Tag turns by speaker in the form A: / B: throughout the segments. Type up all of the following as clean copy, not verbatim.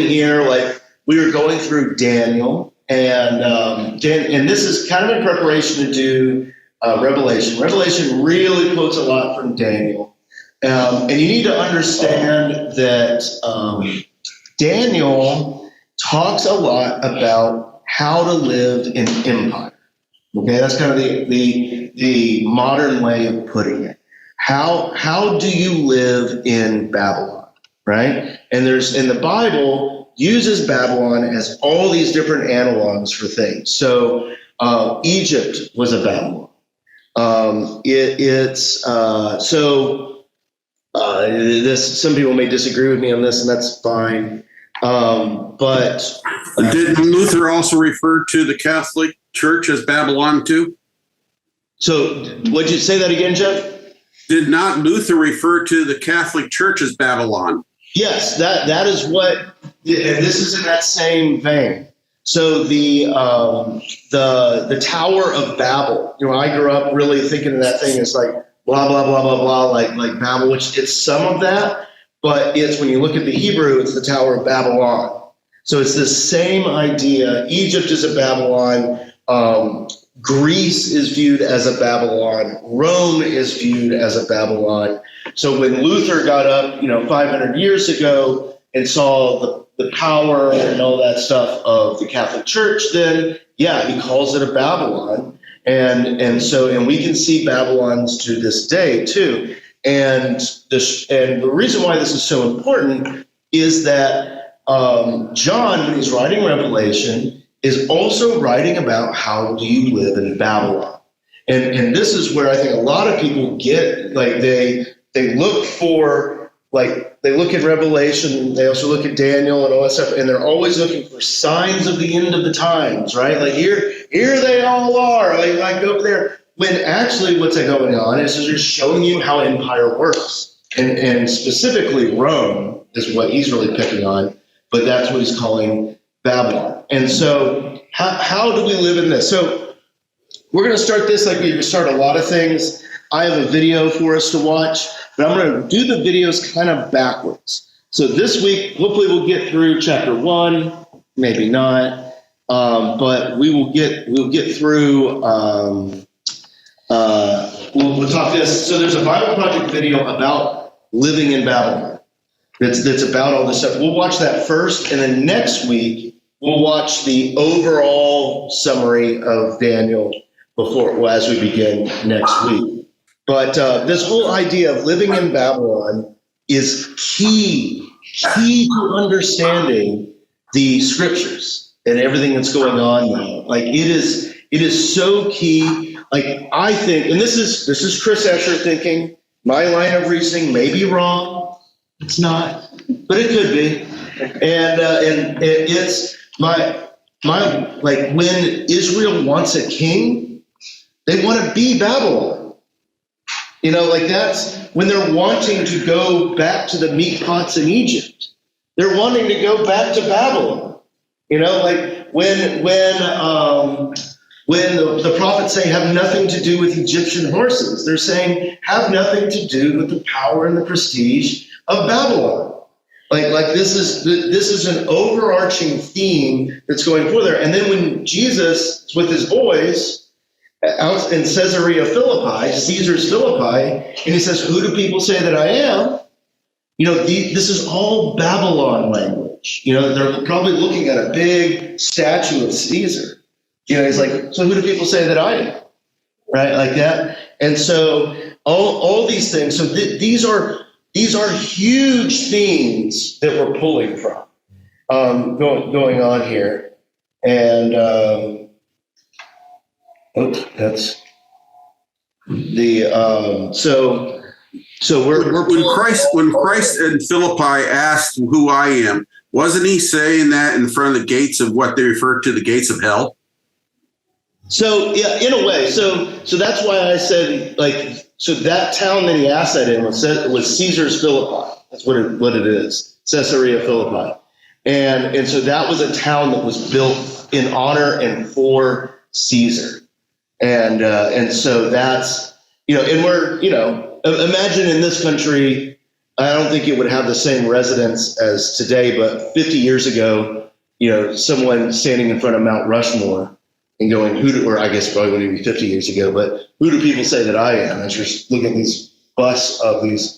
A: here, like we were going through Daniel, and this is kind of in preparation to do Revelation. Revelation really quotes a lot from Daniel, and you need to understand that Daniel talks a lot about how to live in empire. Okay, that's kind of the modern way of putting it. How do you live in Babylon, right? And the Bible uses Babylon as all these different analogs for things. So Egypt was a Babylon. Some people may disagree with me on this, and that's fine. But
B: did Luther also refer to the Catholic Church as Babylon too?
A: So would you say that again, Jeff?
B: Did not Luther refer to the Catholic Church as Babylon?
A: Yes, that is what, and this is in that same vein. So the Tower of Babel. I grew up really thinking of that thing as like blah blah blah blah blah, like Babel, which it's some of that, but it's, when you look at the Hebrew, it's the Tower of Babylon. So it's the same idea. Egypt is a Babylon. Greece is viewed as a Babylon. Rome is viewed as a Babylon. So when Luther got up, 500 years ago and saw the power and all that stuff of the Catholic Church, then he calls it a Babylon. And we can see Babylons to this day too. And the reason why this is so important is that John, when he's writing Revelation, is also writing about how do you live in Babylon. And this is where I think a lot of people get, like, they look for, like, they look at Revelation, they also look at Daniel and all that stuff, and they're always looking for signs of the end of the times, right? Like, here they all are, like over there. When actually what's going on is just showing you how empire works. And specifically Rome is what he's really picking on, but that's what he's calling Babylon. And so how do we live in this? So we're going to start this like we start a lot of things. I have a video for us to watch, but I'm going to do the videos kind of backwards. So this week, hopefully we'll get through chapter 1, maybe not, but we'll get through, we'll talk this. So there's a Bible Project video about living in Babylon. That's about all this stuff. We'll watch that first, and then next week we'll watch the overall summary of Daniel as we begin next week. But this whole idea of living in Babylon is key to understanding the scriptures and everything that's going on now. Like, it is so key. Like, I think, and this is Chris Escher thinking. My line of reasoning may be wrong. It's not, but it could be. And it's my like, when Israel wants a king, they want to be Babylon. Like, that's when they're wanting to go back to the meat pots in Egypt. They're wanting to go back to Babylon. Like when the prophets say have nothing to do with Egyptian horses, they're saying have nothing to do with the power and the prestige of Babylon. Like this is an overarching theme that's going for there. And then when Jesus is with his boys out in Caesarea Philippi, Caesar's Philippi, and he says, "Who do people say that I am?" This is all Babylon language. They're probably looking at a big statue of Caesar. He's like, "So who do people say that I am?" Right, like that. And so all these things. So these are huge themes that we're pulling from going on here. And that's the so we're
B: when Christ in Philippi asked who I am, wasn't he saying that in front of the gates of what they refer to the gates of hell?
A: So yeah, in a way. So that's why I said, like, so that town that he asked that in was Caesar's Philippi. That's what it is, Caesarea Philippi. And so that was a town that was built in honor and for Caesar. And so that's, and we're, imagine in this country, I don't think it would have the same resonance as today, but 50 years ago, someone standing in front of Mount Rushmore and going, or I guess probably wouldn't be 50 years ago, but who do people say that I am? As you're looking at these busts of these,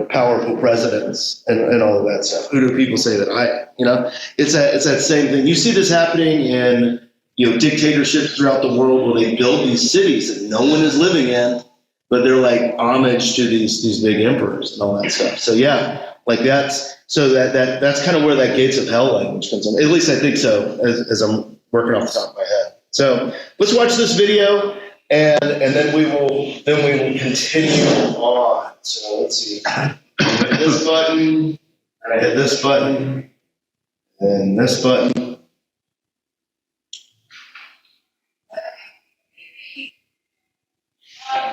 A: powerful presidents and all of that stuff. Who do people say that I am? It's that same thing. You see this happening in, dictatorships throughout the world where they build these cities that no one is living in, but they're like homage to these big emperors and all that stuff. So yeah, like that's kind of where that gates of hell language comes in. At least I think so, as I'm working off the top of my head. So let's watch this video, and then we will continue on. So let's see. I hit this button, and I hit this button, and this button.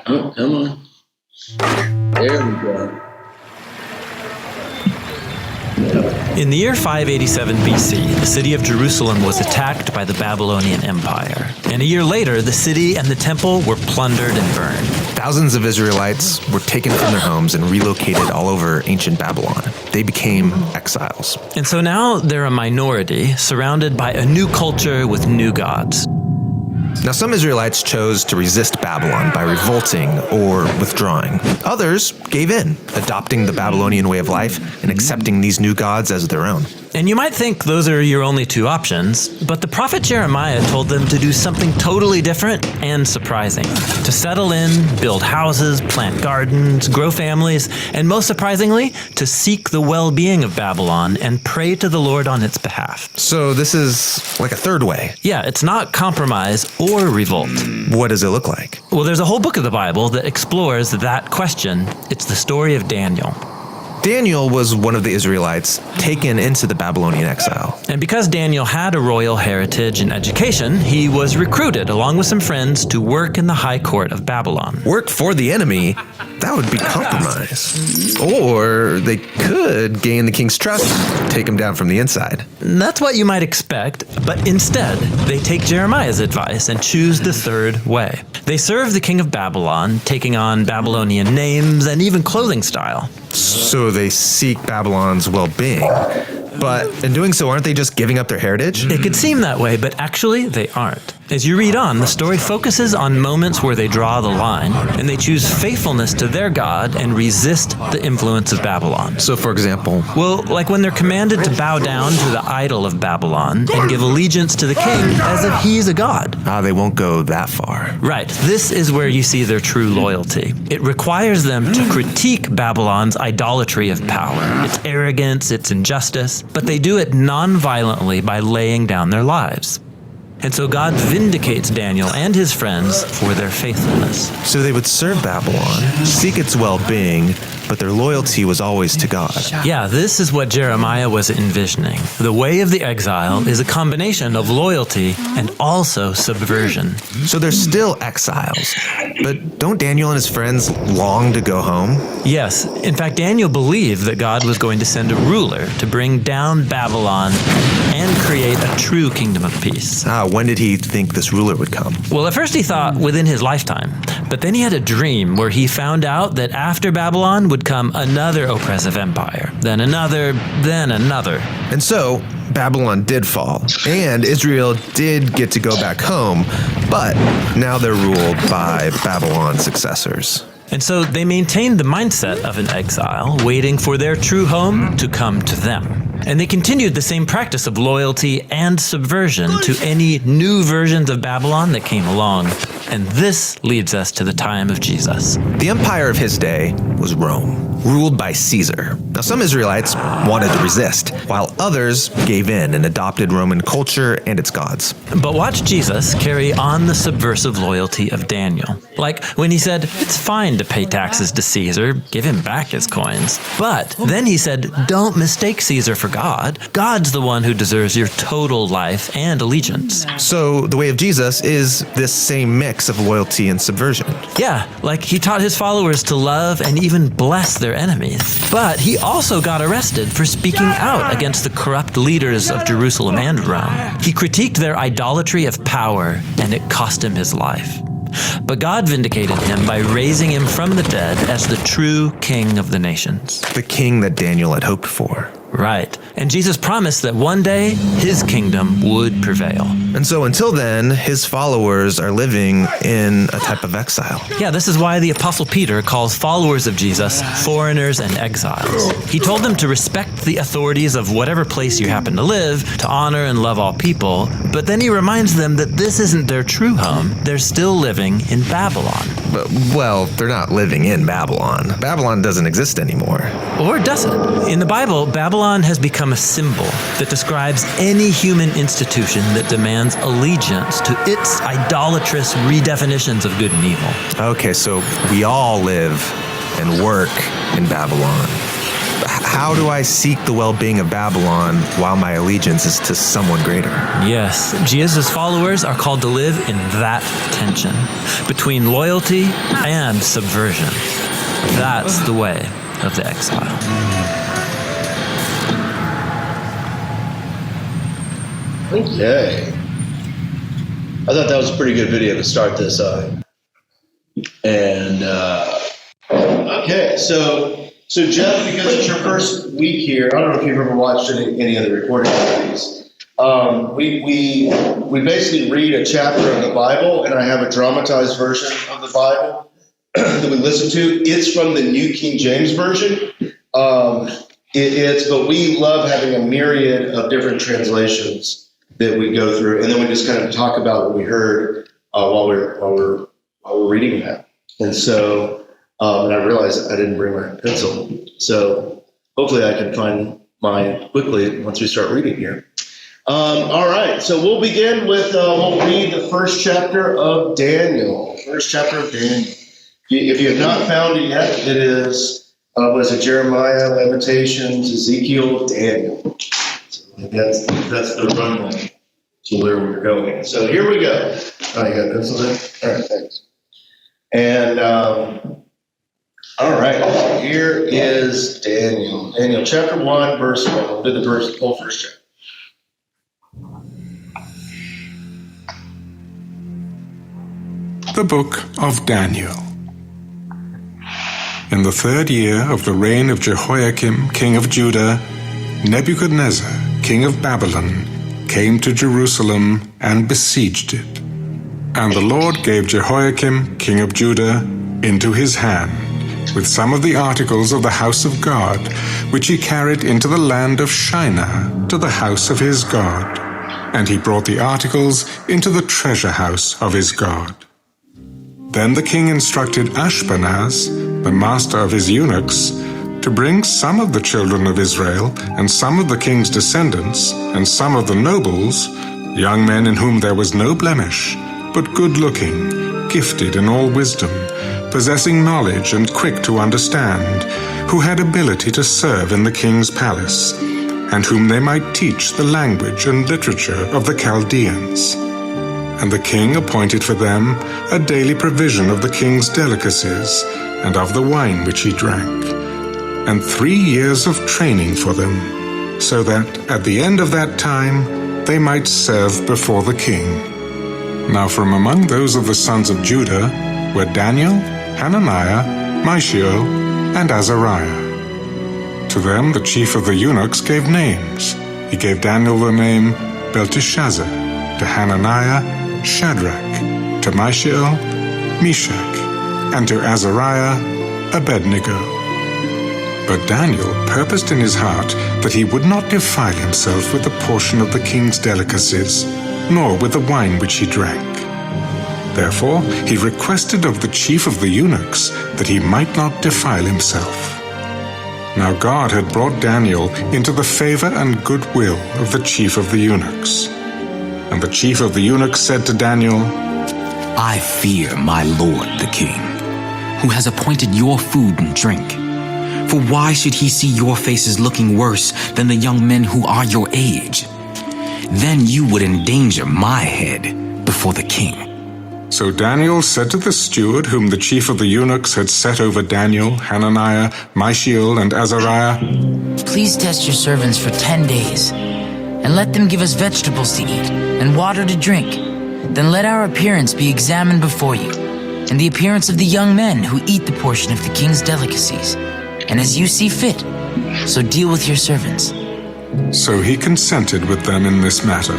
A: Oh, come on. There we go.
C: In the year 587 BC, the city of Jerusalem was attacked by the Babylonian Empire. And a year later, the city and the temple were plundered and burned.
D: Thousands of Israelites were taken from their homes and relocated all over ancient Babylon. They became exiles.
C: And so now they're a minority, surrounded by a new culture with new gods.
D: Now, some Israelites chose to resist Babylon by revolting or withdrawing. Others gave in, adopting the Babylonian way of life and accepting these new gods as their own.
C: And you might think those are your only two options, but the prophet Jeremiah told them to do something totally different and surprising. To settle in, build houses, plant gardens, grow families, and most surprisingly, to seek the well-being of Babylon and pray to the Lord on its behalf.
D: So this is like a third way.
C: Yeah, it's not compromise or revolt.
D: What does it look like?
C: Well, there's a whole book of the Bible that explores that question. It's the story of Daniel.
D: Daniel was one of the Israelites taken into the Babylonian exile.
C: And because Daniel had a royal heritage and education, he was recruited along with some friends to work in the high court of Babylon.
D: Work for the enemy? That would be compromise. Or they could gain the king's trust, take him down from the inside.
C: That's what you might expect, but instead, they take Jeremiah's advice and choose the third way. They serve the king of Babylon, taking on Babylonian names and even clothing style.
D: So they seek Babylon's well-being. But in doing so, aren't they just giving up their heritage?
C: It could seem that way, but actually they aren't. As you read on, the story focuses on moments where they draw the line, and they choose faithfulness to their God and resist the influence of Babylon.
D: So, for example?
C: Well, like when they're commanded to bow down to the idol of Babylon and give allegiance to the king as if he's a god.
D: They won't go that far.
C: Right. This is where you see their true loyalty. It requires them to critique Babylon's idolatry of power, its arrogance, its injustice, but they do it non-violently by laying down their lives. And so God vindicates Daniel and his friends for their faithfulness.
D: So they would serve Babylon, seek its well-being, but their loyalty was always to God.
C: Yeah, this is what Jeremiah was envisioning. The way of the exile is a combination of loyalty and also subversion.
D: So they're still exiles, but don't Daniel and his friends long to go home?
C: Yes. In fact, Daniel believed that God was going to send a ruler to bring down Babylon and create a true kingdom of peace.
D: When did he think this ruler would come?
C: Well, at first he thought within his lifetime, but then he had a dream where he found out that after Babylon would come another oppressive empire, then another, then another.
D: And so, Babylon did fall, and Israel did get to go back home, but now they're ruled by Babylon's successors.
C: And so they maintained the mindset of an exile, waiting for their true home to come to them. And they continued the same practice of loyalty and subversion to any new versions of Babylon that came along. And this leads us to the time of Jesus.
D: The empire of his day was Rome, ruled by Caesar. Now, some Israelites wanted to resist, while others gave in and adopted Roman culture and its gods.
C: But watch Jesus carry on the subversive loyalty of Daniel. Like when he said, it's fine to pay taxes to Caesar, give him back his coins. But then he said, don't mistake Caesar for God. God's the one who deserves your total life and allegiance.
D: So the way of Jesus is this same mix of loyalty and subversion.
C: Yeah, like he taught his followers to love and even bless their enemies. But he also got arrested for speaking out against the corrupt leaders of Jerusalem and Rome. He critiqued their idolatry of power, and it cost him his life. But God vindicated him by raising him from the dead as the true king of the nations.
D: The king that Daniel had hoped for.
C: Right. And Jesus promised that one day his kingdom would prevail.
D: And so until then, his followers are living in a type of exile.
C: Yeah, this is why the Apostle Peter calls followers of Jesus foreigners and exiles. He told them to respect the authorities of whatever place you happen to live, to honor and love all people, but then he reminds them that this isn't their true home. They're still living in Babylon.
D: But, well, they're not living in Babylon. Babylon doesn't exist anymore.
C: Or does it? In the Bible, Babylon has become a symbol that describes any human institution that demands allegiance to its idolatrous redefinitions of good and evil.
D: Okay, so we all live and work in Babylon. How do I seek the well-being of Babylon while my allegiance is to someone greater?
C: Yes, Jesus' followers are called to live in that tension between loyalty and subversion. That's the way of the exile.
A: Okay. I thought that was a pretty good video to start this on. And, okay, so Jeff, because it's your first week here, I don't know if you've ever watched any of the recordings of these. We basically read a chapter of the Bible, and I have a dramatized version of the Bible that we listen to. It's from the New King James Version. But we love having a myriad of different translations that we go through, and then we just kind of talk about what we heard while we're reading that. And so, and I realized I didn't bring my pencil, so hopefully I can find mine quickly once we start reading here. All right, so we'll begin with we'll read the first chapter of Daniel. First chapter of Daniel. If you have not found it yet, it is Jeremiah, Lamentations, Ezekiel, Daniel. That's the runway to where we're going. So here we go. Oh, you got pencils in? All right, thanks. And all right, here is Daniel. Daniel chapter 1, verse 1. We'll do the whole first chapter.
E: The Book of Daniel. In the 3rd year of the reign of Jehoiakim, king of Judah, Nebuchadnezzar, king of Babylon, came to Jerusalem and besieged it. And the Lord gave Jehoiakim, king of Judah, into his hand, with some of the articles of the house of God, which he carried into the land of Shinar, to the house of his God. And he brought the articles into the treasure house of his God. Then the king instructed Ashpenaz, the master of his eunuchs, to bring some of the children of Israel, and some of the king's descendants, and some of the nobles, young men in whom there was no blemish, but good-looking, gifted in all wisdom, possessing knowledge and quick to understand, who had ability to serve in the king's palace, and whom they might teach the language and literature of the Chaldeans. And the king appointed for them a daily provision of the king's delicacies, and of the wine which he drank, and 3 years of training for them, so that at the end of that time they might serve before the king. Now from among those of the sons of Judah were Daniel, Hananiah, Mishael, and Azariah. To them the chief of the eunuchs gave names. He gave Daniel the name Belteshazzar, to Hananiah, Shadrach, to Mishael, Meshach, and to Azariah, Abednego. But Daniel purposed in his heart that he would not defile himself with a portion of the king's delicacies, nor with the wine which he drank. Therefore he requested of the chief of the eunuchs that he might not defile himself. Now God had brought Daniel into the favor and goodwill of the chief of the eunuchs. And the chief of the eunuchs said to Daniel,
F: I fear my lord the king, who has appointed your food and drink. For why should he see your faces looking worse than the young men who are your age? Then you would endanger my head before the king.
E: So Daniel said to the steward whom the chief of the eunuchs had set over Daniel, Hananiah, Mishael, and Azariah,
G: Please test your servants for 10 days, and let them give us vegetables to eat and water to drink. Then let our appearance be examined before you. and the appearance of the young men who eat the portion of the king's delicacies. And as you see fit, so deal with your servants.
E: So he consented with them in this matter,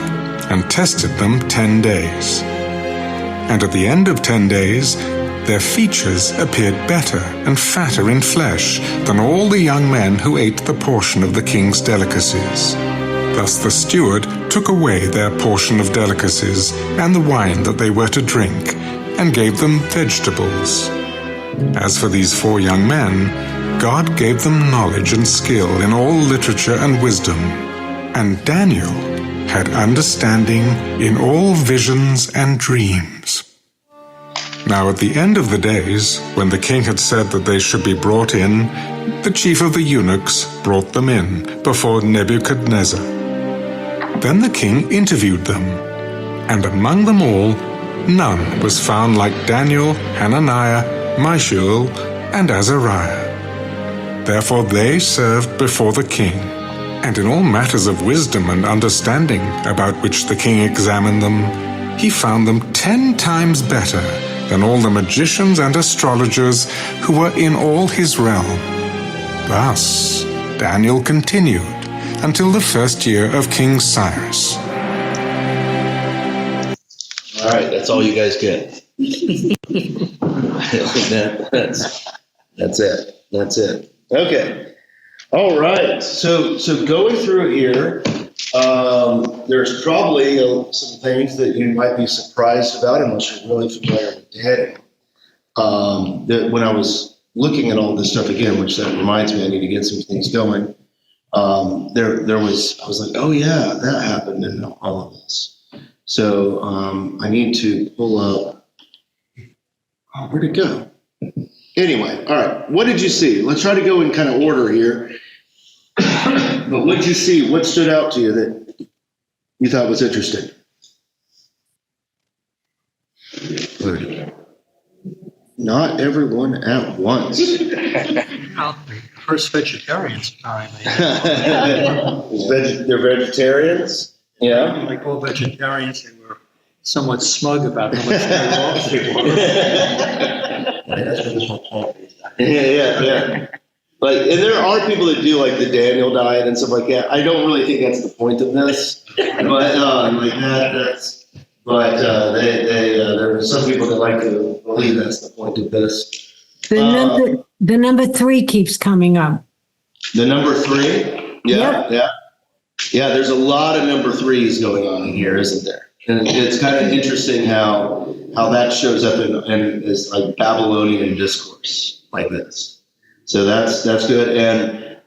E: and tested them 10 days. And at the end of 10 days, their features appeared better and fatter in flesh than all the young men who ate the portion of the king's delicacies. Thus the steward took away their portion of delicacies and the wine that they were to drink, and gave them vegetables. As for these 4 young men, God gave them knowledge and skill in all literature and wisdom, and Daniel had understanding in all visions and dreams. Now at the end of the days, when the king had said that they should be brought in, the chief of the eunuchs brought them in before Nebuchadnezzar. Then the king interviewed them, and among them all, none was found like Daniel, Hananiah, Mishael, and Azariah. Therefore they served before the king, and in all matters of wisdom and understanding about which the king examined them, he found them 10 times better than all the magicians and astrologers who were in all his realm. Thus Daniel continued until the first year of King Cyrus.
A: All right, that's all you guys get. That's it. That's it. Okay. All right. So going through here, there's probably some things that you might be surprised about unless you're really familiar with Daniel. That when I was looking at all this stuff again, which that reminds me, I need to get some things going. I was like, oh yeah, that happened in all of this. So I need to pull up. Oh, where'd it go? Anyway, all right. What did you see? Let's try to go in kind of order here. But what did you see? What stood out to you that you thought was interesting? Not everyone at once.
H: First vegetarians time.
A: They're vegetarians? Yeah.
H: Like all vegetarians, they were somewhat smug about how much they
A: Yeah. Like, and there are people that do like the Daniel diet and stuff like that. I don't really think that's the point of this, but like that's. But there are some people that like to believe that's the point of this.
I: The number 3 keeps coming up.
A: The number 3, yeah. There's a lot of number 3s going on in here, isn't there? And it's kind of interesting how that shows up in is like Babylonian discourse like this. So that's good. And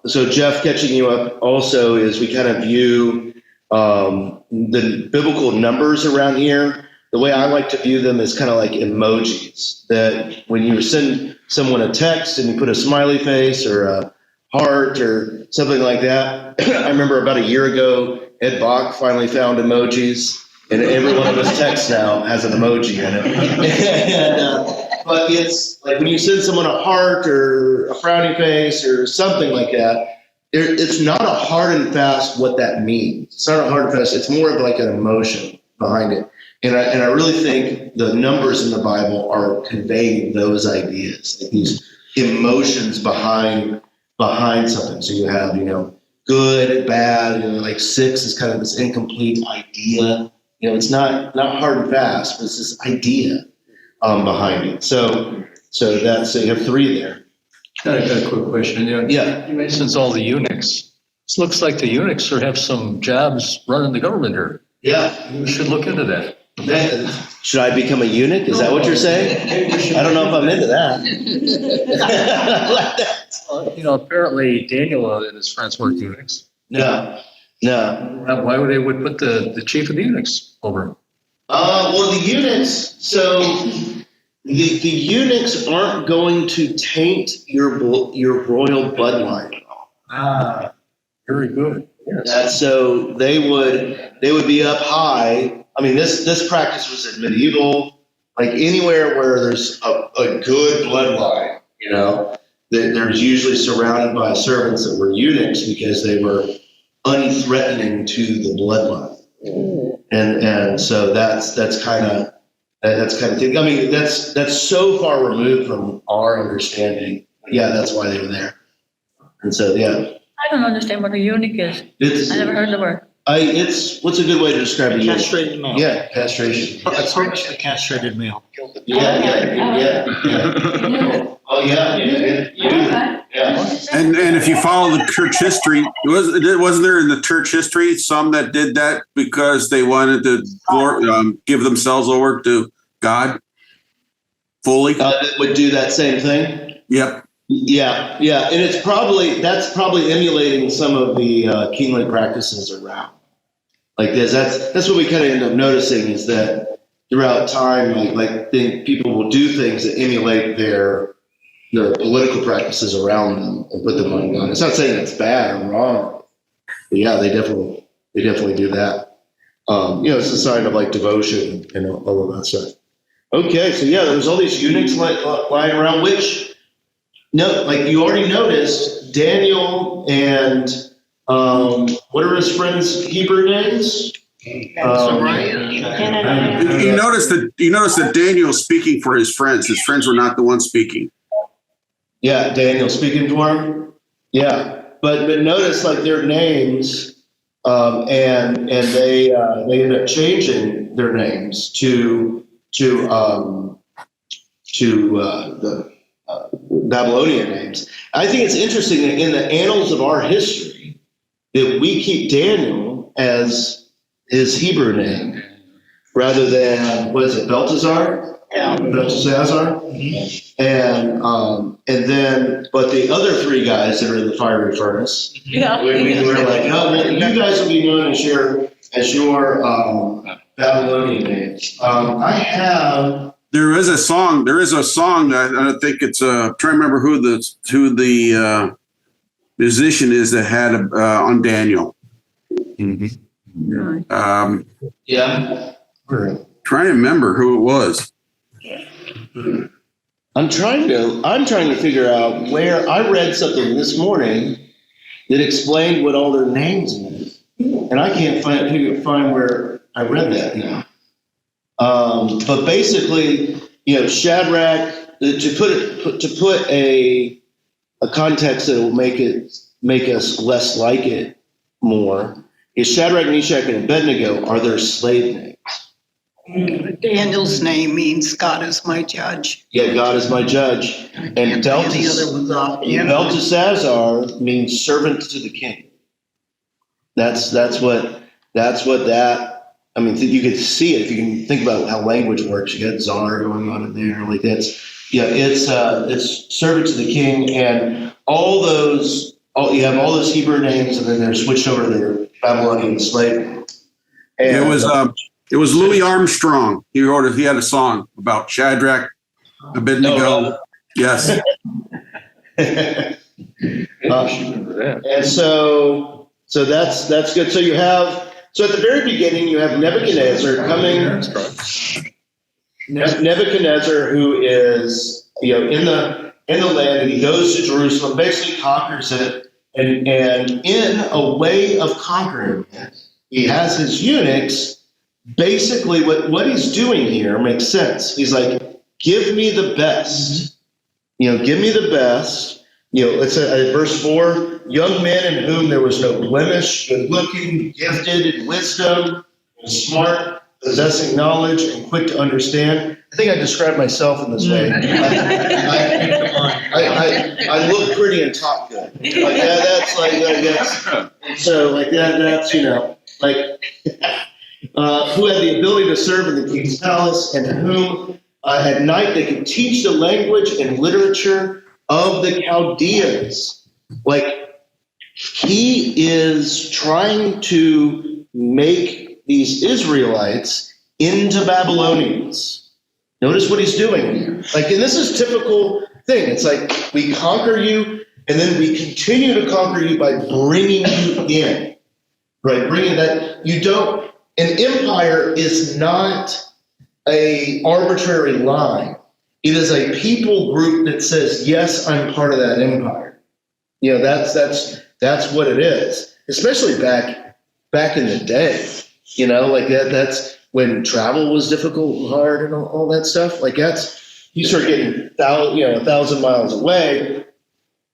A: so Jeff, catching you up also is we kind of view the biblical numbers around here. The way I like to view them is kind of like emojis, that when you send someone a text and you put a smiley face or a heart or something like that. I remember about a year ago, Ed Bach finally found emojis, and every one of his texts now has an emoji in it. But it's like when you send someone a heart or a frowning face or something like that, it's not a hard and fast what that means. It's not a hard and fast. It's more of like an emotion behind it. And I really think the numbers in the Bible are conveying those ideas, like these emotions behind something. So you have, good, bad, like 6 is kind of this incomplete idea. It's not hard and fast, but it's this idea behind it. So you have 3 there.
H: I got a quick question.
A: Yeah.
H: You mentioned all the eunuchs. It looks like the eunuchs have some jobs running the government here.
A: Yeah.
H: We should look into that.
A: Should I become a eunuch? Is that what you're saying? I don't know if I'm into that.
H: Apparently Daniel and his friends weren't eunuchs.
A: No.
H: Why would they put the chief of the eunuchs over?
A: Well, the eunuchs. So the eunuchs aren't going to taint your royal bloodline.
H: Ah, very good. Yes.
A: So they would be up high. I mean, this practice was in medieval, like anywhere where there's a good bloodline, they're usually surrounded by servants that were eunuchs because they were unthreatening to the bloodline. And so that's kind of That's kind of thing. I mean, that's so far removed from our understanding. Yeah, that's why they were there. And so, yeah,
J: I don't understand what a eunuch is.
A: it's
J: I never heard the word.
A: what's a good way to describe it?
K: Castrated male.
A: Yeah, castration.
K: It's pretty much the castrated male.
A: Yeah. Oh yeah.
B: And if you follow the church history, wasn't there in the church history some that did that because they wanted to give themselves over to God fully?
A: Would do that same thing.
B: Yep.
A: Yeah, and that's probably emulating some of the kingly practices around. Like this, that's what we kind of end up noticing is that throughout time, like people will do things that emulate their political practices around them and put them on God. It's not saying it's bad or wrong, but yeah, they definitely do that. It's a sign of like devotion and all of that stuff. Okay, so yeah, there's all these eunuchs lying around, which like you already noticed, Daniel and what are his friends' Hebrew names?
B: You notice that Daniel's speaking for his friends. His friends were not the ones speaking.
A: Yeah, Daniel speaking for him. Yeah, but notice like their names, and they end up changing their names to the Babylonian names. I think it's interesting that in the annals of our history that we keep Daniel as his Hebrew name rather than, what is it, Belteshazzar? Yeah. Belteshazzar. And then, but the other three guys that are in the fiery furnace, we were like, oh, well, you guys will be known as your Babylonian names.
B: There is a song. I think it's trying to remember who the musician is that had on Daniel.
A: Yeah.
B: Trying to remember who it was.
A: I'm trying to figure out where I read something this morning that explained what all their names mean, and I can't find where I read that now. But basically, Shadrach, to put a context that will make us less like it more, is Shadrach, Meshach, and Abednego are their slave names.
L: Daniel's name means God is my judge.
A: Yeah, God is my judge. And Belteshazzar means servant to the king. That's what that. I mean, you can see it if you can think about how language works. You got czar going on in there, like that's it's servant to the king, and you have all those Hebrew names, and then they're switched over to their Babylonian slave. And
B: it was Louis Armstrong. He had a song about Shadrach, Abednego. Yes.
A: And so that's good. So at the very beginning, you have Nebuchadnezzar coming. Nebuchadnezzar, who is in the land, and he goes to Jerusalem, basically conquers it, and in a way of conquering it, he has his eunuchs. Basically, what he's doing here makes sense. He's like, give me the best. Give me the best. Let's say verse 4, young men in whom there was no blemish, good looking, gifted in wisdom, smart, possessing knowledge, and quick to understand. I think I described myself in this way. I look pretty and talk good. That's so that's who had the ability to serve in the king's palace, and to whom at night they could teach the language and literature of the Chaldeans. Like, he is trying to make these Israelites into Babylonians. Notice what he's doing here. And this is typical thing. It's like we conquer you, and then we continue to conquer you by bringing you in. Right? Bringing that you don't. An empire is not an arbitrary line. It is a people group that says, yes, I'm part of that empire. That's what it is. Especially back in the day. That's when travel was difficult and hard and all that stuff. Like you start getting 1,000 miles away,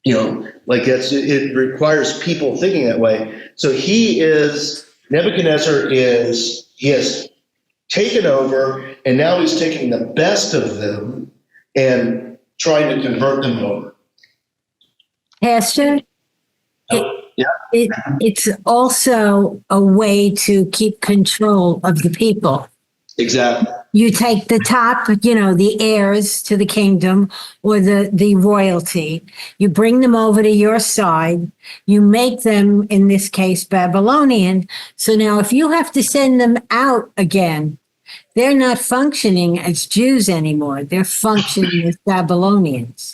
A: like it requires people thinking that way. So Nebuchadnezzar he has taken over, and now he's taking the best of them and trying to convert them over.
I: Pastor, it's also a way to keep control of the people.
A: Exactly.
I: You take the top, the heirs to the kingdom or the royalty. You bring them over to your side. You make them, in this case, Babylonian. So now if you have to send them out again, they're not functioning as Jews anymore. They're functioning as Babylonians.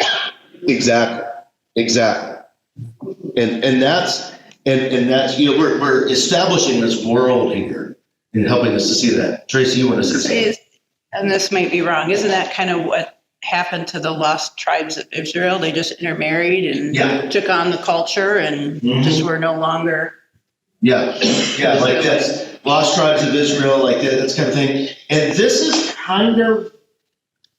A: Exactly. And that's we're establishing this world here and helping us to see that. Tracy, you want to say something?
L: And this might be wrong. Isn't that kind of what happened to the lost tribes of Israel? They just intermarried and took on the culture and just were no longer.
A: Yeah, like this. Lost tribes of Israel, like that kind of thing. And this is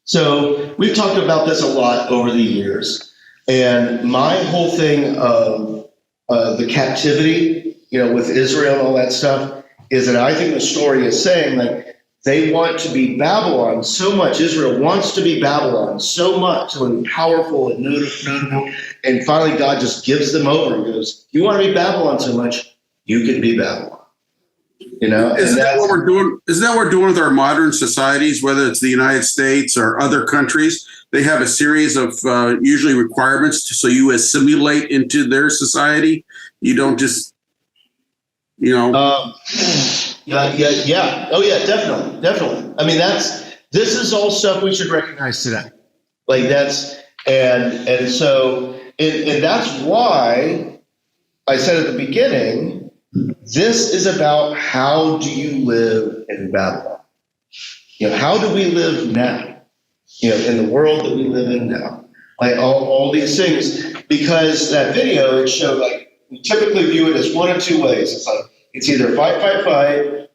A: so we've talked about this a lot over the years. And my whole thing of the captivity, with Israel and all that stuff, is that I think the story is saying that they want to be Babylon so much. Israel wants to be Babylon so much, and powerful and notable. And finally, God just gives them over and goes, "You want to be Babylon so much, you can be Babylon."
B: Isn't that what we're doing? Isn't that what we're doing with our modern societies, whether it's the United States or other countries? They have a series of usually requirements so you assimilate into their society. You don't just,
A: Yeah. Oh yeah, definitely. I mean, this is all stuff we should recognize today. Like and so that's why I said at the beginning, this is about how do you live in Babylon? How do we live now? In the world that we live in now, like all these things, because that video, it showed we typically view it as one of two ways. It's either fight,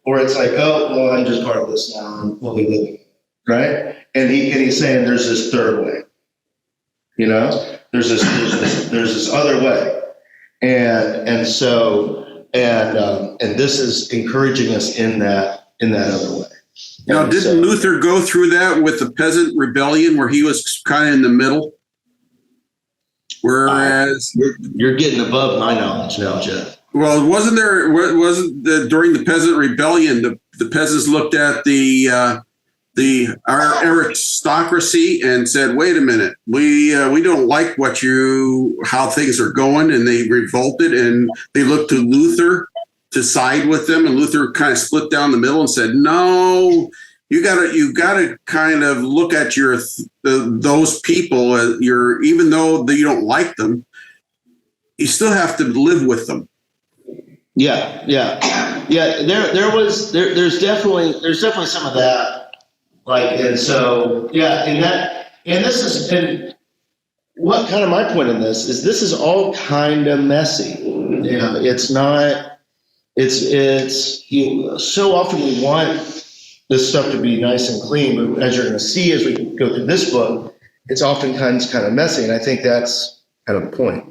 A: or it's like, oh, well, I'm just part of this now, and what we live in, right? And he's saying there's this third way, there's this other way, and this is encouraging us in that other way.
B: Now, didn't Luther go through that with the peasant rebellion, where he was kind of in the middle? Whereas
A: you're getting above my knowledge now, Jeff.
B: Well, wasn't during the peasant rebellion, the peasants looked at our aristocracy and said, "Wait a minute, we don't like how things are going," and they revolted and they looked to Luther to side with them, and Luther kind of split down the middle and said, "No, you gotta kind of look at those people. Even though you don't like them, you still have to live with them."
A: Yeah. There's definitely some of that. And what kind of my point in this is all kind of messy. It's not. So often we want this stuff to be nice and clean, but as you're going to see as we go through this book, it's oftentimes kind of messy, and I think that's kind of the point.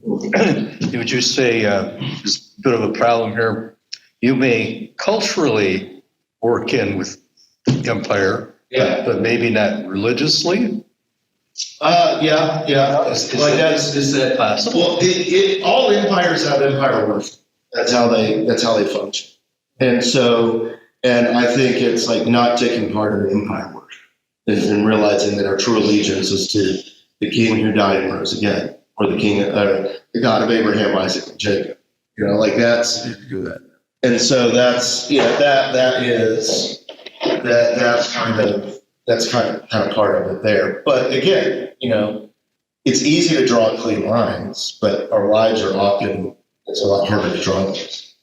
H: Would you say there's a bit of a problem here? You may culturally work in with the empire, but maybe not religiously.
A: Yeah. Is that possible? Well, all empires have empire worship. That's how they function. And I think it's not taking part in empire worship and realizing that our true allegiance is to the King who died and rose again, or the God of Abraham, Isaac, and Jacob. That's. And so that's that's kind of part of it there. But again, it's easy to draw clean lines, but our lives are often. It's a lot harder to draw those.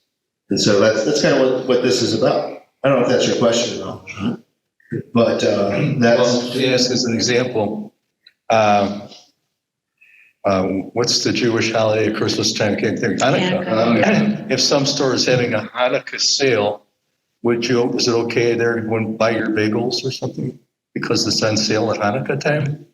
A: And so that's kind of what this is about. I don't know if that's your question at all, but that's.
H: Yes, as an example, what's the Jewish holiday at Christmas time? Can't think. Hanukkah. If some store is having a Hanukkah sale, is it okay there to go and buy your bagels or something? Because it's on sale at Hanukkah time?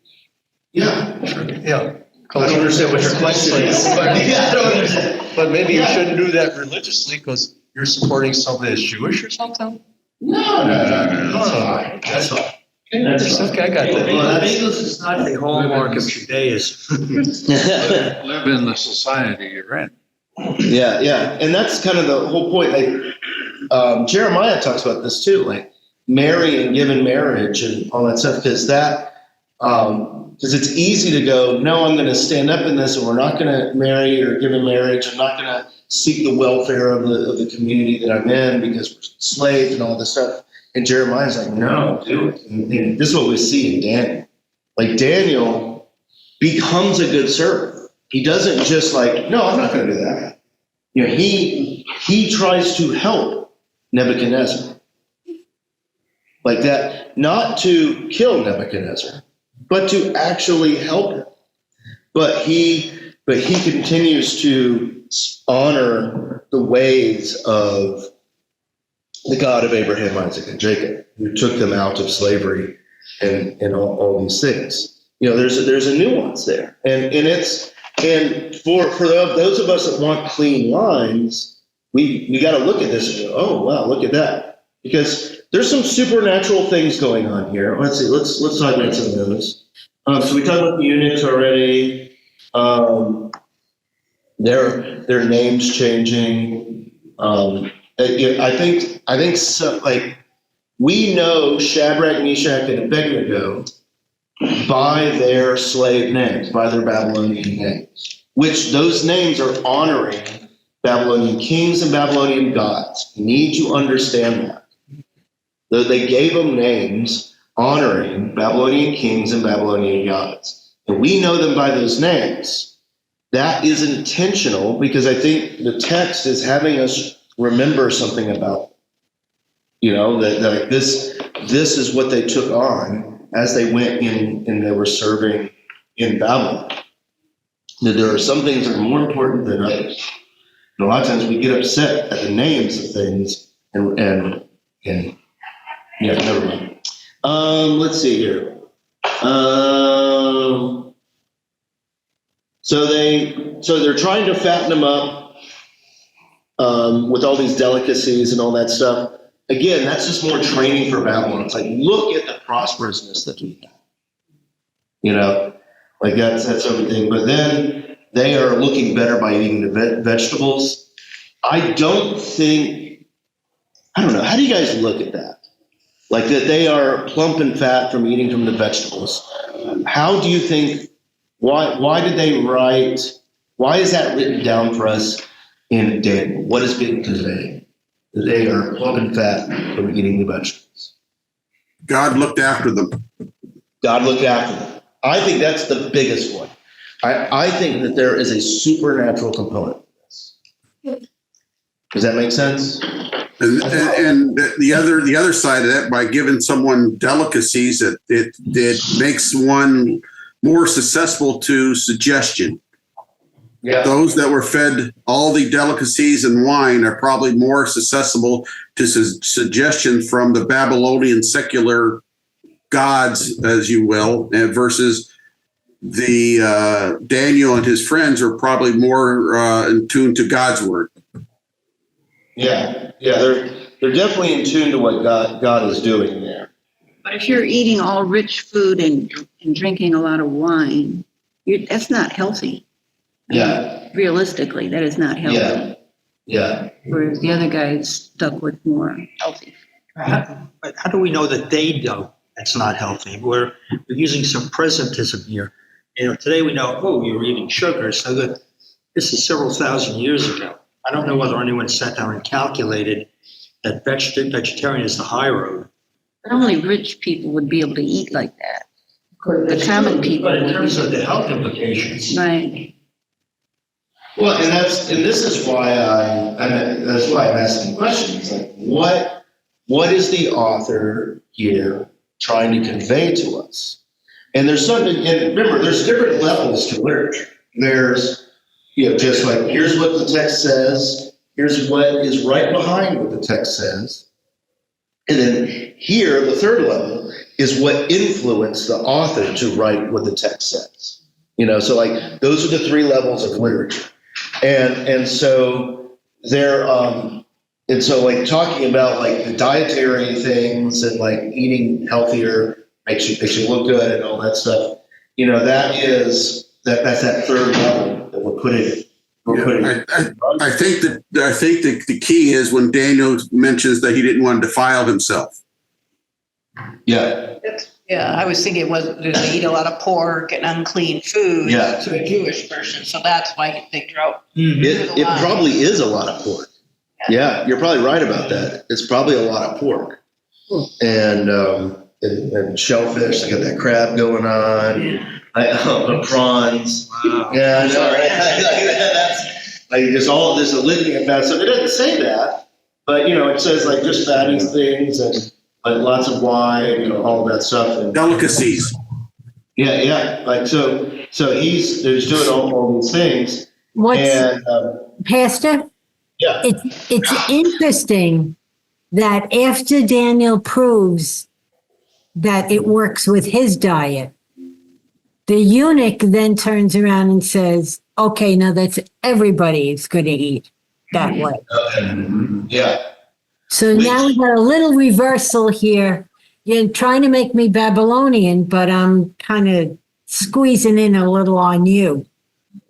A: Yeah.
H: Sure. Yeah.
A: I don't understand what your question is. But yeah, I don't understand.
H: But maybe you shouldn't do that religiously because you're supporting something that's Jewish or something?
A: No. That's fine.
H: Okay, I got that.
K: Bagels is not the hallmark of Judaism.
M: Live in the society you're in.
A: Yeah. And that's kind of the whole point. Like, Jeremiah talks about this too, like marry and given marriage and all that stuff, because it's easy to go, no, I'm going to stand up in this and we're not going to marry or give in marriage. I'm not going to seek the welfare of the community that I'm in because we're slaves and all this stuff. And Jeremiah's like, no, do it. And this is what we see in Daniel. Like Daniel becomes a good servant. He doesn't just like, no, I'm not going to do that. You know, he tries to help Nebuchadnezzar. Like that, not to kill Nebuchadnezzar, but to actually help him. But he continues to honor the ways of the God of Abraham, Isaac, and Jacob, who took them out of slavery and all these things. You know, there's a nuance there, and for those of us that want clean lines, we got to look at this and go, oh wow, look at that, because there's some supernatural things going on here. Let's see, let's talk about some of those. So we talked about the eunuchs already. Their names changing. I think so, like we know Shadrach, Meshach, and Abednego by their slave names, by their Babylonian names, which those names are honoring Babylonian kings and Babylonian gods. You need to understand that. Though they gave them names honoring Babylonian kings and Babylonian gods. And we know them by those names. That is intentional because I think the text is having us remember something about, you know, that this is what they took on as they went in and they were serving in Babylon. That there are some things that are more important than others. And a lot of times we get upset at the names of things and yeah, never mind. Let's see here. So they're trying to fatten them up with all these delicacies and all that stuff. Again, that's just more training for Babylon. It's like, look at the prosperousness that we have. You know, like that's everything. But then they are looking better by eating the vegetables. I don't know. How do you guys look at that? Like that they are plump and fat from eating from the vegetables. How do you think, why did they write, why is that written down for us in Daniel? What is being conveyed? That they are plump and fat from eating the vegetables.
B: God looked after them.
A: God looked after them. I think that's the biggest one. I think that there is a supernatural component to this. Does that make sense?
B: And the other side of that, by giving someone delicacies, it makes one more susceptible to suggestion.
A: Yeah.
B: Those that were fed all the delicacies and wine are probably more susceptible to suggestion from the Babylonian secular gods, as you will, versus the Daniel and his friends are probably more in tune to God's word.
A: Yeah, they're definitely in tune to what God is doing there.
N: But if you're eating all rich food and drinking a lot of wine, that's not healthy.
A: Yeah.
N: Realistically, that is not healthy.
A: Yeah.
N: Whereas the other guy's stuck with more healthy.
K: But how do we know that they know it's not healthy? We're using some presentism here. You know, today we know, oh, you're eating sugar, so that this is several thousand years ago. I don't know whether anyone sat down and calculated that vegetarian is the high road.
N: But only rich people would be able to eat like that. The common people.
K: But in terms of the health implications.
N: Right.
A: Well, and this is why that's why I'm asking questions. Like, what is the author here trying to convey to us? And there's something, and remember, there's different levels to literature. There's, just like, here's what the text says, here's what is right behind what the text says, And then here, the third level is what influenced the author to write what the text says. So like those are the three levels of literature. And so they're, and so like talking about like the dietary things and like eating healthier makes you look good and all that stuff. That's that third level that we're putting.
B: I think that the key is when Daniel mentions that he didn't want to defile himself.
A: Yeah.
L: Yeah, I was thinking they eat a lot of pork and unclean food
A: Yeah.
L: to a Jewish person, so that's why they drought.
A: It probably is a lot of pork. Yeah, you're probably right about that. It's probably a lot of pork. And shellfish, they got that crab going on, prawns.
K: Wow.
A: Yeah, I know, right? That's like there's all this litany of bad stuff. It doesn't say that, but it says like just fatty things and like lots of wine, all of that stuff. And
B: Delicacies.
A: Yeah. Like so he's doing all these things.
I: Pastor?
A: Yeah.
I: It's interesting that after Daniel proves that it works with his diet, the eunuch then turns around and says, okay, now that's everybody is going to eat that way.
A: Yeah.
I: So now we got a little reversal here. You're trying to make me Babylonian, but I'm kind of squeezing in a little on you.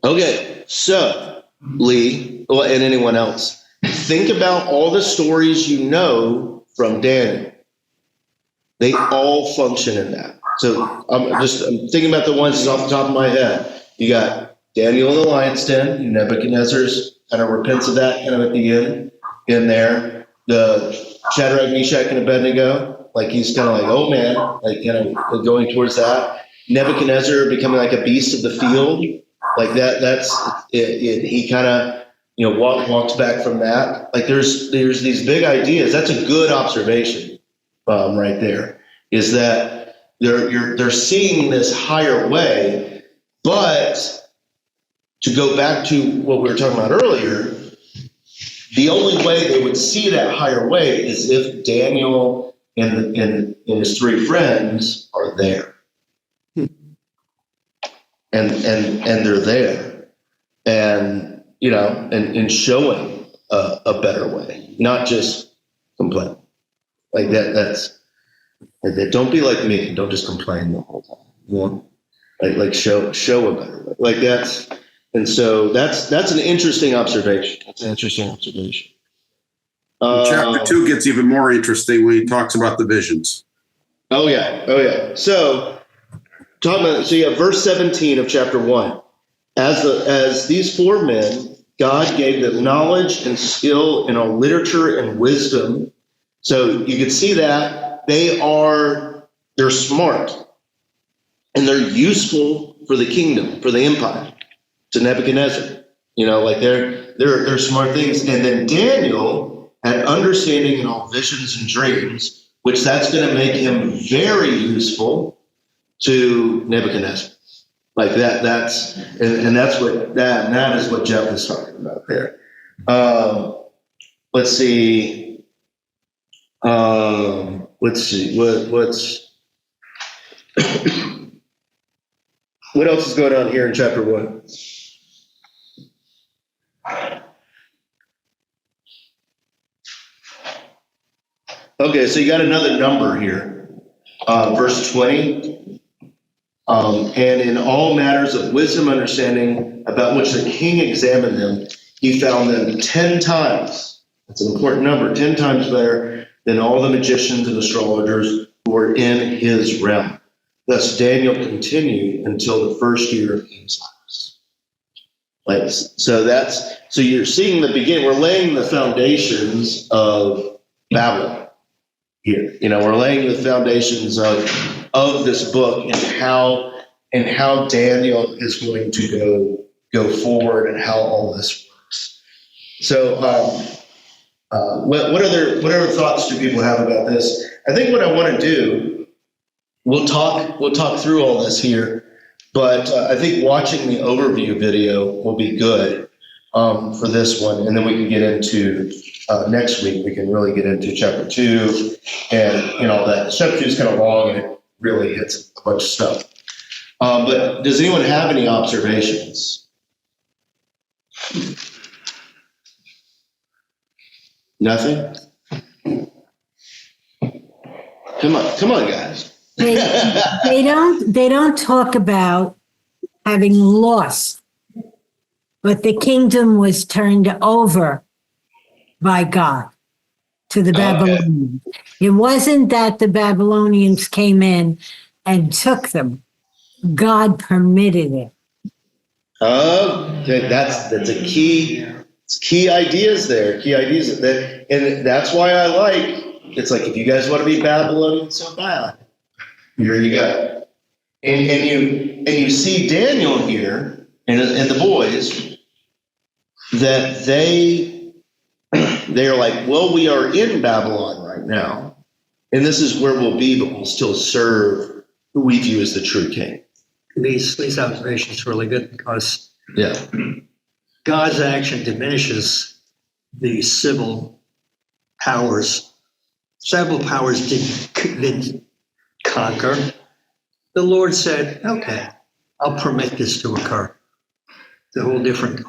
A: Okay, so Lee, and anyone else, think about all the stories you know from Daniel. They all function in that. So I'm thinking about the ones off the top of my head. You got Daniel in the lion's den. Nebuchadnezzar's kind of repents of that kind of at the end in there. The Shadrach, Meshach, and Abednego, like he's kind of like, oh man, like going towards that. Nebuchadnezzar becoming like a beast of the field, like that. That's it. He kind of walks back from that. Like there's these big ideas. That's a good observation, right there. Is that they're seeing this higher way, but to go back to what we were talking about earlier, the only way they would see that higher way is if Daniel and his three friends are there. And they're there. And and showing a better way, not just complain. Like that don't be like me, don't just complain the whole time. Like show a better way. Like that's. And so that's an interesting observation. That's an interesting observation.
B: Chapter 2 gets even more interesting when he talks about the visions.
A: Oh yeah. So you have verse 17 of chapter 1. As these four men, God gave them knowledge and skill in all literature and wisdom. So you can see that they're smart and they're useful for the kingdom, for the empire. To Nebuchadnezzar, like they're smart things. And then Daniel had understanding in all visions and dreams, which that's going to make him very useful to Nebuchadnezzar. Like that's what that is what Jeff is talking about there. Let's see. What's what else is going on here in chapter 1? Okay, so you got another number here, verse 20. And in all matters of wisdom, understanding about which the king examined them, he found them 10 times. That's an important number, 10 times better than all the magicians and astrologers who were in his realm. Thus Daniel continued until the first year of King Cyrus. So you're seeing the beginning. We're laying the foundations of Babylon here. We're laying the foundations of this book and how Daniel is going to go forward and how all this works. So what other thoughts do people have about this? I think what I want to do, we'll talk through all this here, but I think watching the overview video will be good for this one, and then we can get into next week, we can really get into chapter 2 and all that. Chapter 2 is kind of long and it really hits a bunch of stuff. But does anyone have any observations? Nothing? Come on, guys.
I: They don't talk about having lost, but the kingdom was turned over by God to the Babylonians. It wasn't that the Babylonians came in and took them. God permitted it.
A: That's a key. It's key ideas there. And that's why I like. It's like if you guys want to be Babylonian so bad, here you go. And you see Daniel here and the boys that they're like, well, we are in Babylon right now, and this is where we'll be, but we'll still serve who we view as the true king.
K: These observations are really good because God's action diminishes the civil powers. Civil powers didn't conquer. The Lord said, okay, I'll permit this to occur. The whole different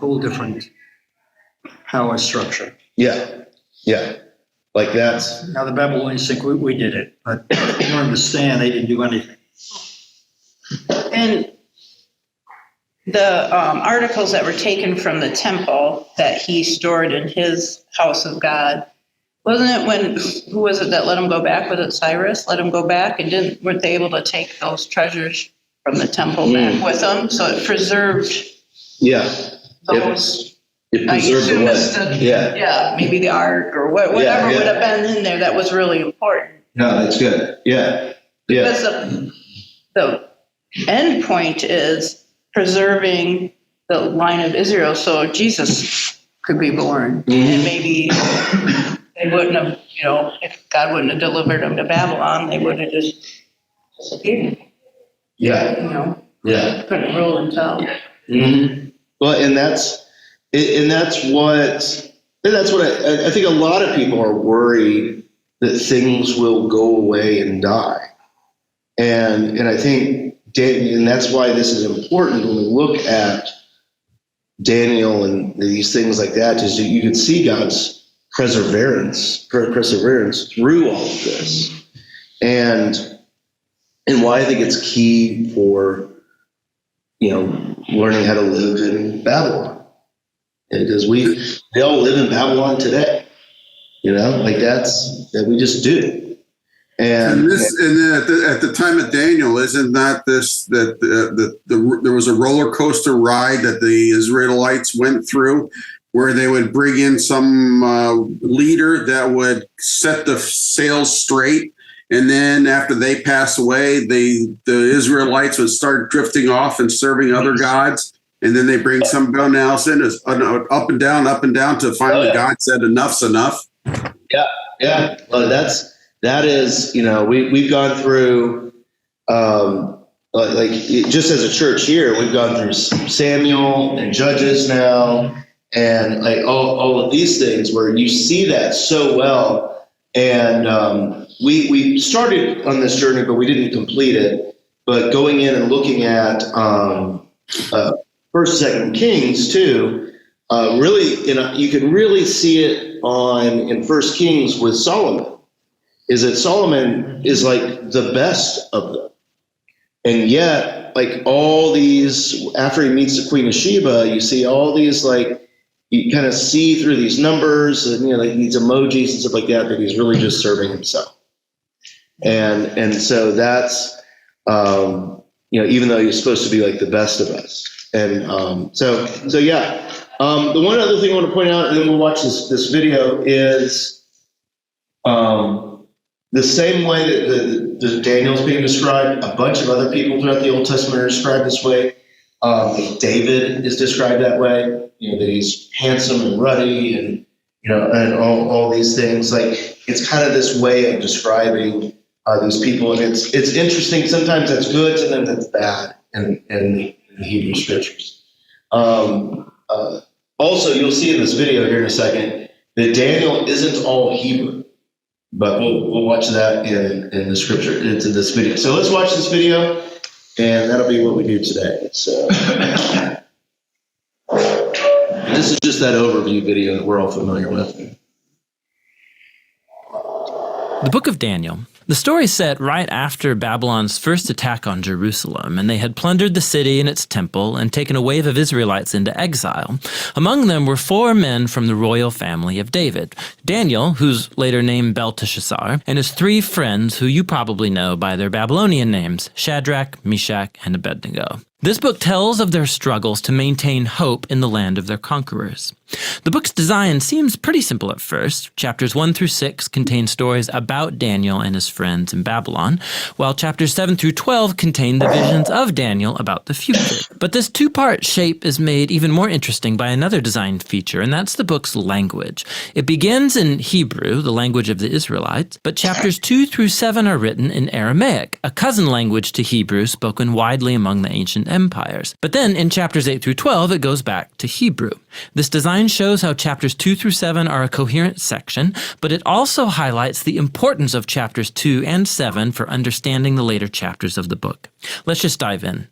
K: power structure.
A: Yeah. Like that's.
K: Now the Babylonians think we did it, but you don't understand, they didn't do anything.
L: And the articles that were taken from the temple that he stored in his house of God, wasn't it who was it that let him go back? Was it Cyrus? Let him go back and weren't they able to take those treasures from the temple back with them? So it preserved those.
A: It preserved the
L: way. Maybe the ark or whatever would have been in there that was really important.
A: No, that's good. Yeah.
L: Because the end point is preserving the line of Israel so Jesus could be born. And maybe they wouldn't have, if God wouldn't have delivered them to Babylon, they would have just disappeared.
A: Yeah.
L: Couldn't rule and tell.
A: Mm-hmm. Well, and that's what I think a lot of people are worried that things will go away and die. And I think, and that's why this is important when we look at Daniel and these things like that, is that you can see God's perseverance through all of this. And why I think it's key for, learning how to live in Babylon. Because they all live in Babylon today. That we just do. And
B: at the time of Daniel, isn't that there was a roller coaster ride that the Israelites went through, where they would bring in some leader that would set the sails straight, and then after they pass away, the Israelites would start drifting off and serving other gods, and then they bring someone else in, up and down, to finally God said enough's enough.
A: Yeah. Well, that is, we've gone through, just as a church here, we've gone through Samuel and Judges now, and like all of these things where you see that so well. And we started on this journey, but we didn't complete it. But going in and looking at First, Second Kings too, really, you can really see it in First Kings with Solomon. Is that Solomon is like the best of them. And yet, like all these, after he meets the Queen of Sheba, you see all these, you kind of see through these numbers and, like these emojis and stuff like that he's really just serving himself. And so that's, even though he's supposed to be like the best of us. And so yeah. The one other thing I want to point out, and then we'll watch this video, is the same way that Daniel's being described, a bunch of other people throughout the Old Testament are described this way. David is described that way, that he's handsome and ruddy and, and all these things. Like, it's kind of this way of describing these people. And it's interesting. Sometimes that's good, sometimes that's bad in the Hebrew scriptures. Also, you'll see in this video here in a second that Daniel isn't all Hebrew. But we'll watch that in the scripture, into this video. So let's watch this video, and that'll be what we do today. So this is just that overview video that we're all familiar with.
C: The book of Daniel. The story is set right after Babylon's first attack on Jerusalem, and they had plundered the city and its temple and taken a wave of Israelites into exile. Among them were 4 men from the royal family of David: Daniel, who's later named Belteshazzar, and his 3 friends who you probably know by their Babylonian names, Shadrach, Meshach, and Abednego. This book tells of their struggles to maintain hope in the land of their conquerors. The book's design seems pretty simple at first. Chapters 1 through 6 contain stories about Daniel and his friends in Babylon, while chapters 7 through 12 contain the visions of Daniel about the future. But this 2-part shape is made even more interesting by another design feature, and that's the book's language. It begins in Hebrew, the language of the Israelites, but chapters 2 through 7 are written in Aramaic, a cousin language to Hebrew spoken widely among the ancient empires. But then in chapters 8 through 12, it goes back to Hebrew. This design shows how chapters 2 through 7 are a coherent section, but it also highlights the importance of chapters 2 and 7 for understanding the later chapters of the book. Let's just dive in.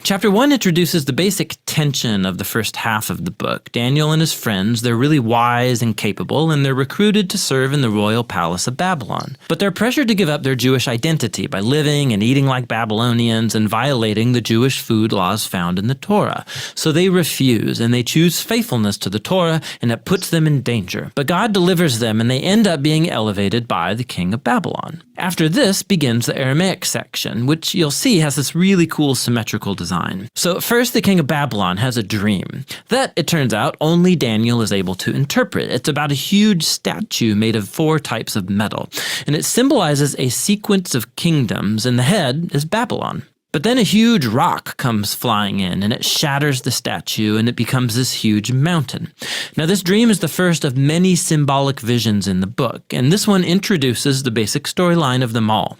C: Chapter 1 introduces the basic tension of the first half of the book. Daniel and his friends, they're really wise and capable, and they're recruited to serve in the royal palace of Babylon. But they're pressured to give up their Jewish identity by living and eating like Babylonians and violating the Jewish food laws found in the Torah. So they refuse, and they choose faithfulness to the Torah, and it puts them in danger. But God delivers them, and they end up being elevated by the king of Babylon. After this begins the Aramaic section, which you'll see has this really cool symmetrical design. So first, the king of Babylon has a dream that, it turns out, only Daniel is able to interpret. It's about a huge statue made of 4 types of metal, and it symbolizes a sequence of kingdoms, and the head is Babylon. But then a huge rock comes flying in, and it shatters the statue, and it becomes this huge mountain. Now, this dream is the first of many symbolic visions in the book, and this one introduces the basic storyline of them all.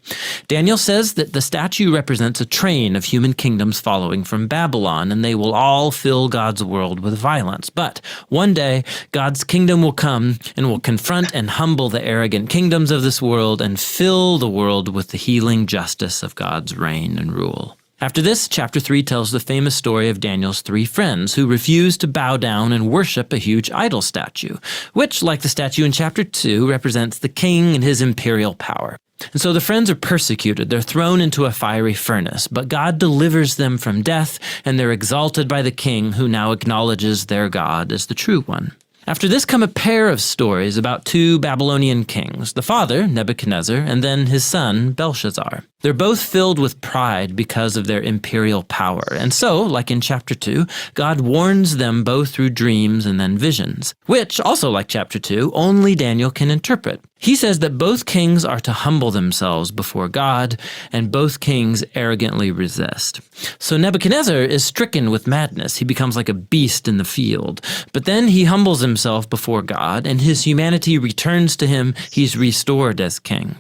C: Daniel says that the statue represents a train of human kingdoms following from Babylon, and they will all fill God's world with violence. But one day, God's kingdom will come and will confront and humble the arrogant kingdoms of this world and fill the world with the healing justice of God's reign and rule. After this, chapter 3 tells the famous story of Daniel's 3 friends who refuse to bow down and worship a huge idol statue, which, like the statue in chapter 2, represents the king and his imperial power. And so the friends are persecuted. They're thrown into a fiery furnace, but God delivers them from death, and they're exalted by the king, who now acknowledges their God as the true one. After this come a pair of stories about 2 Babylonian kings, the father, Nebuchadnezzar, and then his son, Belshazzar. They're both filled with pride because of their imperial power. And so, like in chapter 2, God warns them both through dreams and then visions, which, also like chapter 2, only Daniel can interpret. He says that both kings are to humble themselves before God, and both kings arrogantly resist. So Nebuchadnezzar is stricken with madness. He becomes like a beast in the field. But then he humbles himself before God, and his humanity returns to him. He's restored as king.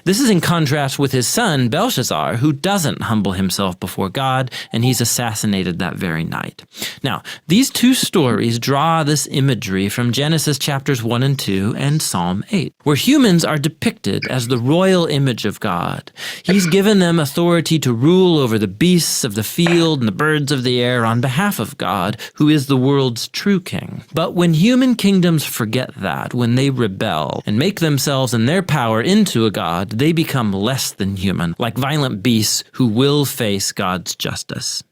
C: This is in contrast with his son, Belshazzar, who doesn't humble himself before God, and he's assassinated that very night. Now, these 2 stories draw this imagery from Genesis chapters 1 and 2 and Psalm 8, where humans are depicted as the royal image of God. He's given them authority to rule over the beasts of the field and the birds of the air on behalf of God, who is the world's true king. But when human kingdoms forget that, when they rebel and make themselves and their power into a god, they become less than human, like violent beasts who will face God's justice.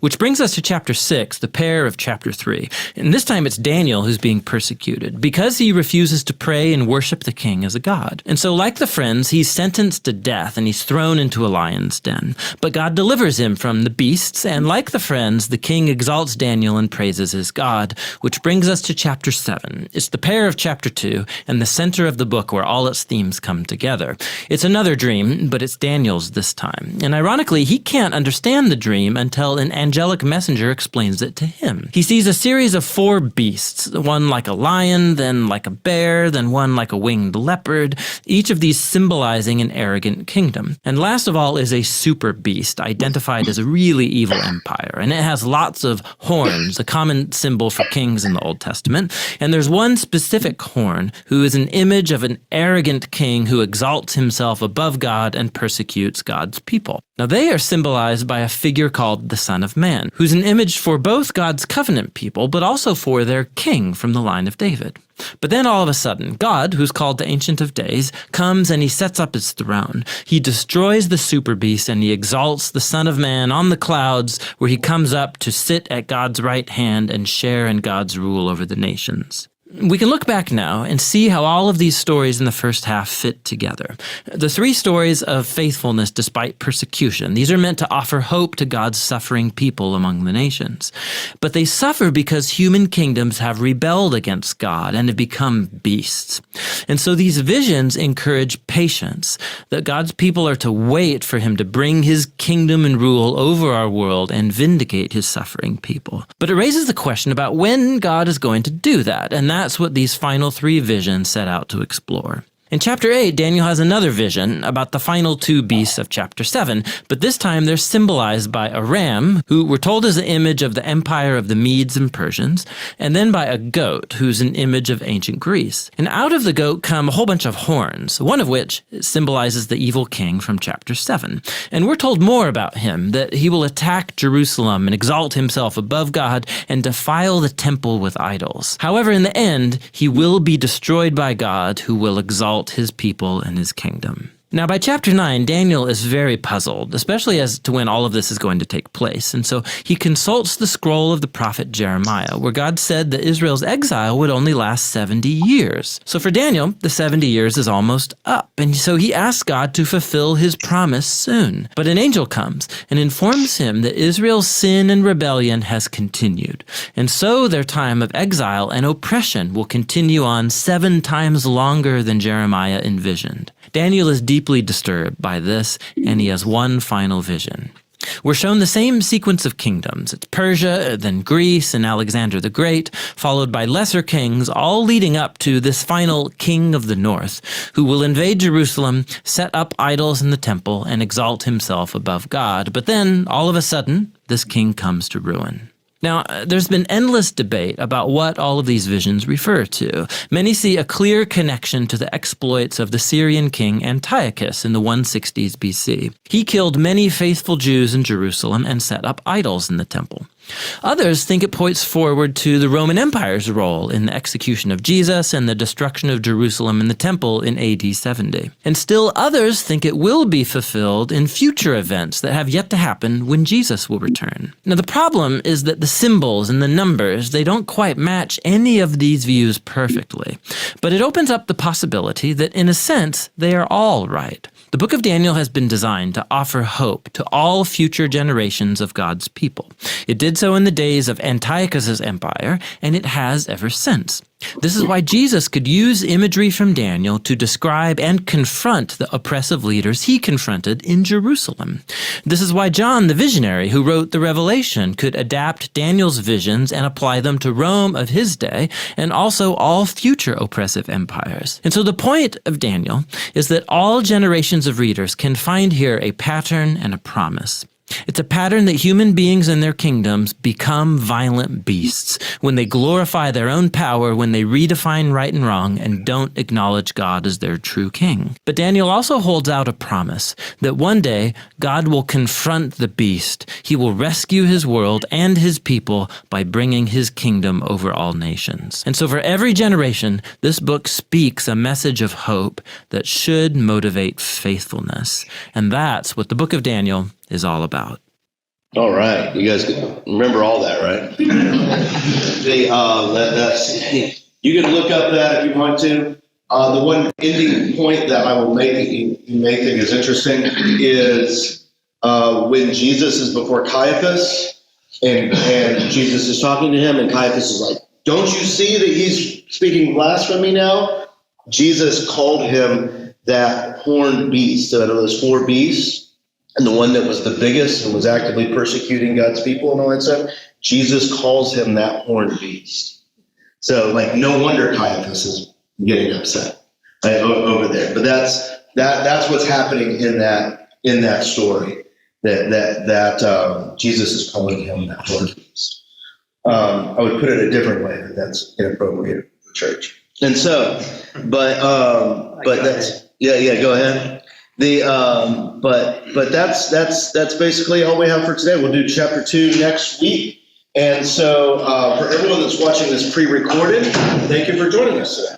C: Which brings us to chapter 6, the pair of chapter 3. And this time it's Daniel who's being persecuted because he refuses to pray and worship the king as a god. And so, like the friends, he's sentenced to death and he's thrown into a lion's den. But God delivers him from the beasts, and like the friends, the king exalts Daniel and praises his God, which brings us to chapter 7. It's the pair of chapter 2 and the center of the book where all its themes come together. It's another dream, but it's Daniel's this time. And ironically, he can't understand the dream until an angelic messenger explains it to him. He sees a series of 4 beasts, one like a lion, then like a bear, then one like a winged leopard, each of these symbolizing an arrogant kingdom. And last of all is a super beast, identified as a really evil empire. And it has lots of horns, a common symbol for kings in the Old Testament. And there's one specific horn who is an image of an arrogant king who exalts himself above God and persecutes God's people. Now they are symbolized by a figure called the Son of Man, who's an image for both God's covenant people, but also for their king from the line of David. But then all of a sudden, God, who's called the Ancient of Days, comes and he sets up his throne. He destroys the super beast and he exalts the Son of Man on the clouds, where he comes up to sit at God's right hand and share in God's rule over the nations. We can look back now and see how all of these stories in the first half fit together. The 3 stories of faithfulness despite persecution, these are meant to offer hope to God's suffering people among the nations. But they suffer because human kingdoms have rebelled against God and have become beasts. And so these visions encourage patience, that God's people are to wait for him to bring his kingdom and rule over our world and vindicate his suffering people. But it raises the question about when God is going to do that, and that's what these final 3 visions set out to explore. In chapter 8, Daniel has another vision about the final 2 beasts of chapter 7, but this time they're symbolized by a ram, who we're told is an image of the empire of the Medes and Persians, and then by a goat, who's an image of ancient Greece. And out of the goat come a whole bunch of horns, one of which symbolizes the evil king from chapter 7. And we're told more about him, that he will attack Jerusalem and exalt himself above God and defile the temple with idols. However, in the end, he will be destroyed by God, who will exalt his people and his kingdom. Now, by chapter 9, Daniel is very puzzled, especially as to when all of this is going to take place. And so he consults the scroll of the prophet Jeremiah, where God said that Israel's exile would only last 70 years. So for Daniel, the 70 years is almost up. And so he asks God to fulfill his promise soon. But an angel comes and informs him that Israel's sin and rebellion has continued. And so their time of exile and oppression will continue on 7 times longer than Jeremiah envisioned. Daniel is deeply disturbed by this, and he has one final vision. We're shown the same sequence of kingdoms. It's Persia, then Greece, and Alexander the Great, followed by lesser kings, all leading up to this final king of the north, who will invade Jerusalem, set up idols in the temple, and exalt himself above God. But then, all of a sudden, this king comes to ruin. Now, there's been endless debate about what all of these visions refer to. Many see a clear connection to the exploits of the Syrian king Antiochus in the 160s BC. He killed many faithful Jews in Jerusalem and set up idols in the temple. Others think it points forward to the Roman Empire's role in the execution of Jesus and the destruction of Jerusalem and the temple in AD 70. And still others think it will be fulfilled in future events that have yet to happen when Jesus will return. Now the problem is that the symbols and the numbers, they don't quite match any of these views perfectly. But it opens up the possibility that in a sense, they are all right. The book of Daniel has been designed to offer hope to all future generations of God's people. It did so in the days of Antiochus's empire, and it has ever since. This is why Jesus could use imagery from Daniel to describe and confront the oppressive leaders he confronted in Jerusalem. This is why John, the visionary who wrote the Revelation, could adapt Daniel's visions and apply them to Rome of his day and also all future oppressive empires. And so the point of Daniel is that all generations of readers can find here a pattern and a promise. It's a pattern that human beings and their kingdoms become violent beasts when they glorify their own power, when they redefine right and wrong and don't acknowledge God as their true king. But Daniel also holds out a promise that one day God will confront the beast. He will rescue his world and his people by bringing his kingdom over all nations. And so for every generation, this book speaks a message of hope that should motivate faithfulness. And that's what the book of Daniel is all about.
A: All right, you guys remember all that, right? You can look up that if you want to. The one ending point that I will make that you may think is interesting is when Jesus is before Caiaphas and Jesus is talking to him and Caiaphas is like, "Don't you see that he's speaking blasphemy now?" Jesus called him that horned beast, so those 4 beasts. and the one that was the biggest and was actively persecuting God's people and all that stuff, Jesus calls him that horned beast. So like, no wonder Caiaphas is getting upset over there. But that's what's happening in that story. That Jesus is calling him that horned beast. I would put it a different way, that that's inappropriate for church. And so, but that's go ahead. But that's basically all we have for today. We'll do chapter 2 next week. And so for everyone that's watching this pre-recorded, thank you for joining us today.